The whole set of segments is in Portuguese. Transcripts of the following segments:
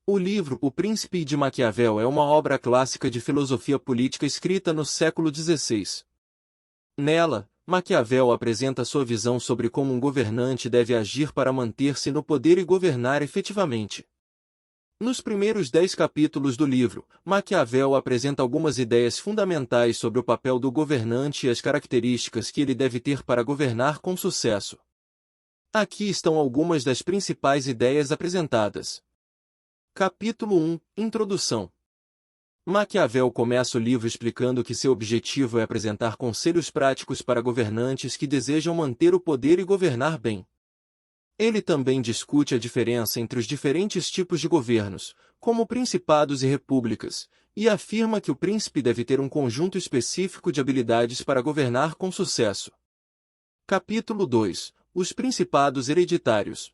O livro O Príncipe de Maquiavel é uma obra clássica de filosofia política escrita no século XVI. Nela, Maquiavel apresenta sua visão sobre como um governante deve agir para manter-se no poder e governar efetivamente. Nos primeiros 10 capítulos do livro, Maquiavel apresenta algumas ideias fundamentais sobre o papel do governante e as características que ele deve ter para governar com sucesso. Aqui estão algumas das principais ideias apresentadas. Capítulo 1 – Introdução. Maquiavel começa o livro explicando que seu objetivo é apresentar conselhos práticos para governantes que desejam manter o poder e governar bem. Ele também discute a diferença entre os diferentes tipos de governos, como principados e repúblicas, e afirma que o príncipe deve ter um conjunto específico de habilidades para governar com sucesso. Capítulo 2 – Os principados hereditários.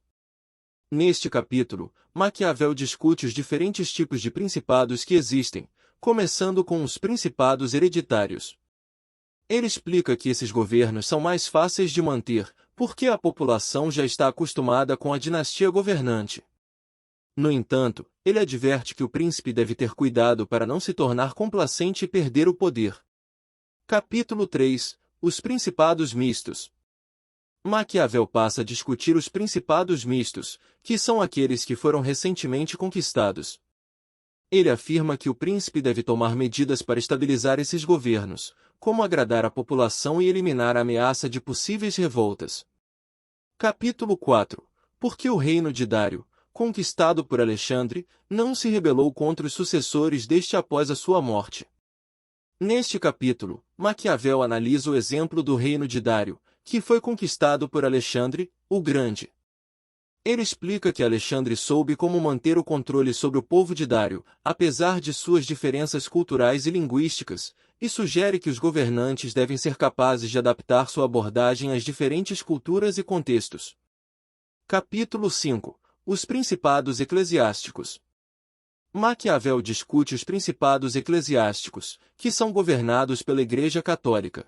Neste capítulo, Maquiavel discute os diferentes tipos de principados que existem, começando com os principados hereditários. Ele explica que esses governos são mais fáceis de manter, porque a população já está acostumada com a dinastia governante. No entanto, ele adverte que o príncipe deve ter cuidado para não se tornar complacente e perder o poder. Capítulo 3 – Os principados mistos. Maquiavel passa a discutir os principados mistos, que são aqueles que foram recentemente conquistados. Ele afirma que o príncipe deve tomar medidas para estabilizar esses governos, como agradar a população e eliminar a ameaça de possíveis revoltas. Capítulo 4 – Por que o reino de Dário, conquistado por Alexandre, não se rebelou contra os sucessores deste após a sua morte? Neste capítulo, Maquiavel analisa o exemplo do reino de Dário, que foi conquistado por Alexandre, o Grande. Ele explica que Alexandre soube como manter o controle sobre o povo de Dário, apesar de suas diferenças culturais e linguísticas, e sugere que os governantes devem ser capazes de adaptar sua abordagem às diferentes culturas e contextos. Capítulo 5 – Os principados eclesiásticos. Maquiavel discute os principados eclesiásticos, que são governados pela Igreja Católica.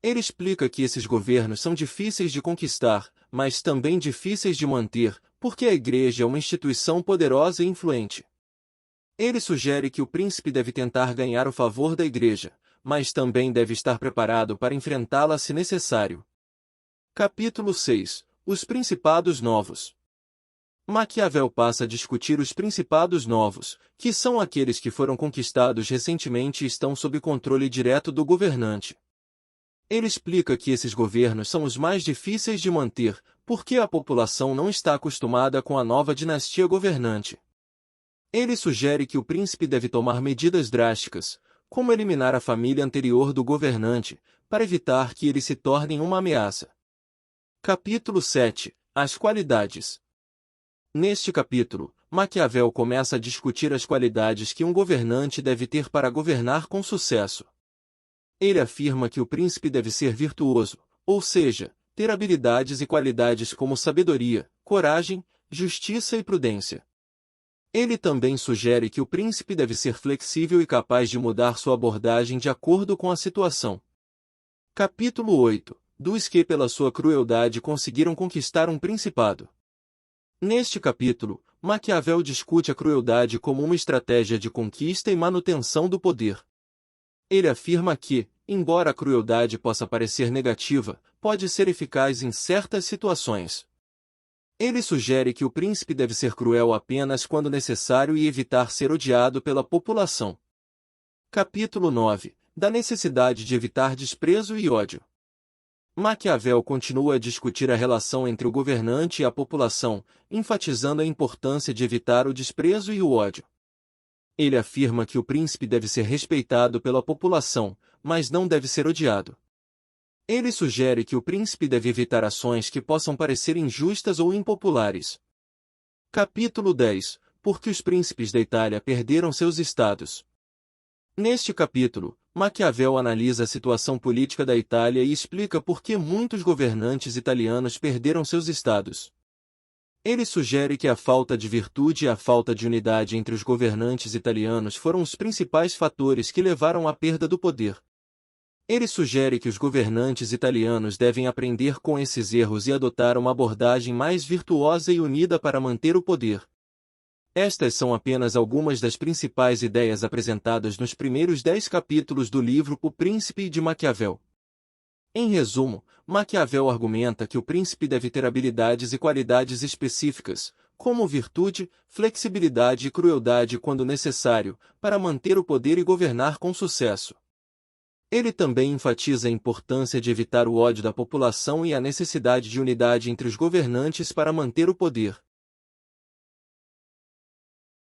Ele explica que esses governos são difíceis de conquistar, mas também difíceis de manter, porque a Igreja é uma instituição poderosa e influente. Ele sugere que o príncipe deve tentar ganhar o favor da Igreja, mas também deve estar preparado para enfrentá-la se necessário. Capítulo 6 – Os principados novos. Maquiavel passa a discutir os principados novos, que são aqueles que foram conquistados recentemente e estão sob controle direto do governante. Ele explica que esses governos são os mais difíceis de manter, porque a população não está acostumada com a nova dinastia governante. Ele sugere que o príncipe deve tomar medidas drásticas, como eliminar a família anterior do governante, para evitar que eles se tornem uma ameaça. Capítulo 7 – As qualidades. Neste capítulo, Maquiavel começa a discutir as qualidades que um governante deve ter para governar com sucesso. Ele afirma que o príncipe deve ser virtuoso, ou seja, ter habilidades e qualidades como sabedoria, coragem, justiça e prudência. Ele também sugere que o príncipe deve ser flexível e capaz de mudar sua abordagem de acordo com a situação. Capítulo 8 – Dos que pela sua crueldade conseguiram conquistar um principado. Neste capítulo, Maquiavel discute a crueldade como uma estratégia de conquista e manutenção do poder. Ele afirma que, embora a crueldade possa parecer negativa, pode ser eficaz em certas situações. Ele sugere que o príncipe deve ser cruel apenas quando necessário e evitar ser odiado pela população. Capítulo 9 – Da necessidade de evitar desprezo e ódio. Maquiavel continua a discutir a relação entre o governante e a população, enfatizando a importância de evitar o desprezo e o ódio. Ele afirma que o príncipe deve ser respeitado pela população, mas não deve ser odiado. Ele sugere que o príncipe deve evitar ações que possam parecer injustas ou impopulares. Capítulo 10 – Por que os príncipes da Itália perderam seus estados. Neste capítulo, Maquiavel analisa a situação política da Itália e explica por que muitos governantes italianos perderam seus estados. Ele sugere que a falta de virtude e a falta de unidade entre os governantes italianos foram os principais fatores que levaram à perda do poder. Ele sugere que os governantes italianos devem aprender com esses erros e adotar uma abordagem mais virtuosa e unida para manter o poder. Estas são apenas algumas das principais ideias apresentadas nos primeiros 10 capítulos do livro O Príncipe de Maquiavel. Em resumo, Maquiavel argumenta que o príncipe deve ter habilidades e qualidades específicas, como virtude, flexibilidade e crueldade quando necessário, para manter o poder e governar com sucesso. Ele também enfatiza a importância de evitar o ódio da população e a necessidade de unidade entre os governantes para manter o poder.